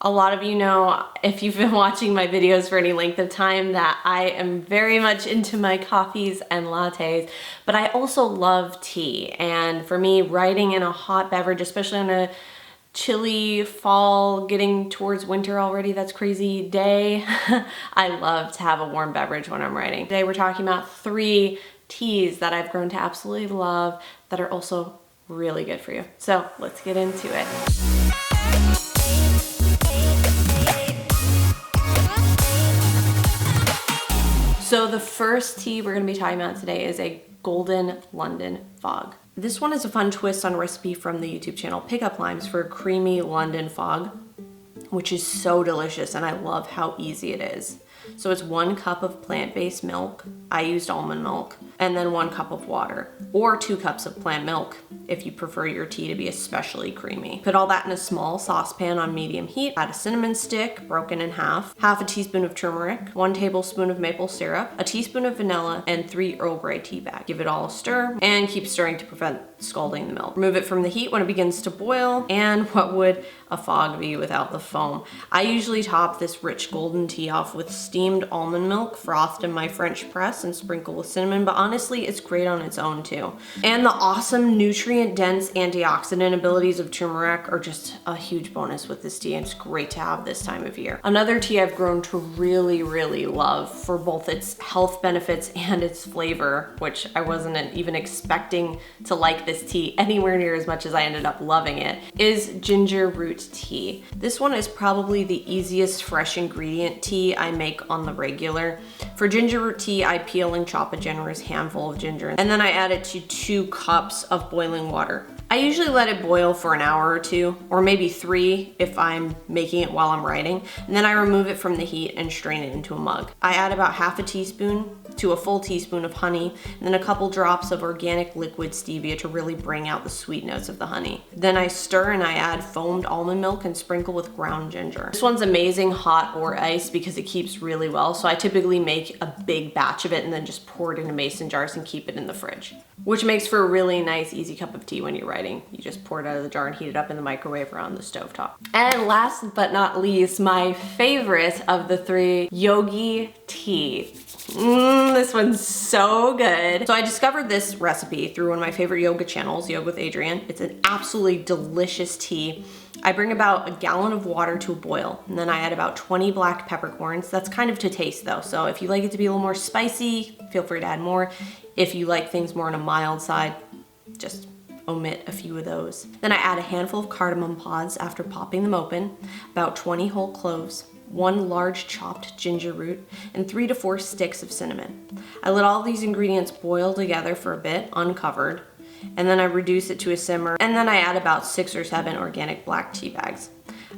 A lot of you know, if you've been watching my videos for any length of time, that I am very much into my coffees and lattes, but I also love tea. And for me, writing in a hot beverage, especially on a chilly fall, getting towards winter already, that's crazy day, I love to have a warm beverage when I'm writing. Today we're talking about 3 teas that I've grown to absolutely love that are also really good for you. So let's get into it. So the first tea we're gonna be talking about today is a Golden London Fog. This one is a fun twist on a recipe from the YouTube channel Pickup Limes for a creamy London fog, which is so delicious, and I love how easy it is. So it's 1 cup of plant-based milk. I used almond milk, and then 1 cup of water, or 2 cups of plant milk if you prefer your tea to be especially creamy. Put all that in a small saucepan on medium heat. Add a cinnamon stick broken in half a teaspoon of turmeric, 1 tablespoon of maple syrup, a teaspoon of vanilla, and 3 Earl Grey tea bags. Give it all a stir and keep stirring to prevent scalding the milk. Remove it from the heat when it begins to boil, and what would a fog be without the foam? I usually top this rich golden tea off with steamed almond milk, frothed in my French press, and sprinkle with cinnamon, but honestly, it's great on its own too. And the awesome nutrient-dense antioxidant abilities of turmeric are just a huge bonus with this tea, and it's great to have this time of year. Another tea I've grown to really, really love for both its health benefits and its flavor, which I wasn't even expecting to like this tea anywhere near as much as I ended up loving it, is ginger root tea. This one is probably the easiest fresh ingredient tea I make on the regular. For ginger root tea, I peel and chop a generous handful of ginger, and then I add it to 2 cups of boiling water. I usually let it boil for an hour or 2, or maybe 3 if I'm making it while I'm writing, and then I remove it from the heat and strain it into a mug. I add about half a teaspoon to a full teaspoon of honey, and then a couple drops of organic liquid stevia to really bring out the sweet notes of the honey. Then I stir and I add foamed almond milk and sprinkle with ground ginger. This one's amazing hot or iced because it keeps really well, so I typically make a big batch of it and then just pour it into mason jars and keep it in the fridge, which makes for a really nice, easy cup of tea when you're writing. You just pour it out of the jar and heat it up in the microwave or on the stovetop. And last but not least, my favorite of the 3, Yogi Tea. This one's so good. So I discovered this recipe through one of my favorite yoga channels, Yoga with Adrienne. It's an absolutely delicious tea. I bring about a gallon of water to a boil, and then I add about 20 black peppercorns. That's kind of to taste though, so if you like it to be a little more spicy, feel free to add more. If you like things more on a mild side, just omit a few of those. Then I add a handful of cardamom pods after popping them open, about 20 whole cloves, 1 large chopped ginger root, and 3 to 4 sticks of cinnamon. I let all these ingredients boil together for a bit, uncovered, and then I reduce it to a simmer, and then I add about 6 or 7 organic black tea bags.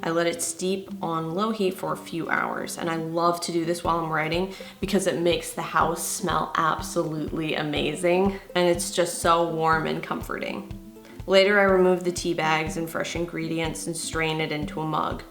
I let it steep on low heat for a few hours, and I love to do this while I'm writing because it makes the house smell absolutely amazing, and it's just so warm and comforting. Later, I remove the tea bags and fresh ingredients and strain it into a mug,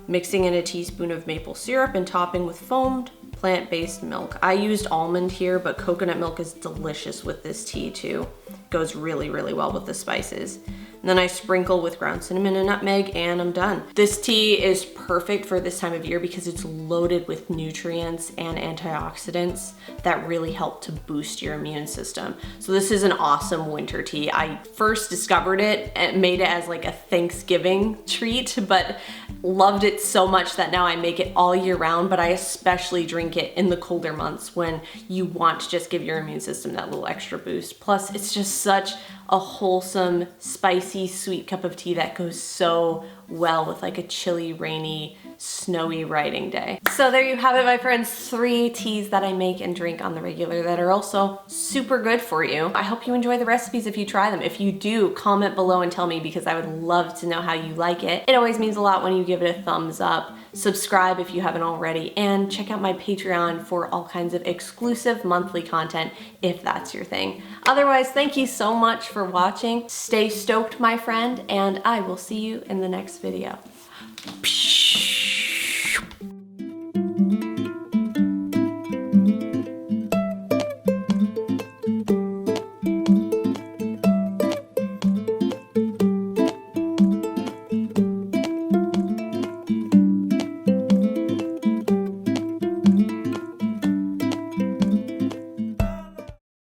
mixing in a teaspoon of maple syrup and topping with foamed plant-based milk. I used almond here, but coconut milk is delicious with this tea too. It goes really, really well with the spices. And then I sprinkle with ground cinnamon and nutmeg, and I'm done. This tea is perfect for this time of year because it's loaded with nutrients and antioxidants that really help to boost your immune system. So this is an awesome winter tea. I first discovered it and made it as like a Thanksgiving treat, but loved it so much that now I make it all year round, but I especially drink it in the colder months when you want to just give your immune system that little extra boost. Plus, it's just such a wholesome, spicy, sweet cup of tea that goes so well with like a chilly, rainy, snowy writing day. So there you have it, my friends, 3 teas that I make and drink on the regular that are also super good for you. I hope you enjoy the recipes if you try them. If you do, comment below and tell me because I would love to know how you like it. It always means a lot when you give it a thumbs up. Subscribe if you haven't already, and check out my Patreon for all kinds of exclusive monthly content if that's your thing. Otherwise, thank you so much for watching. Stay stoked, my friend, and I will see you in the next video.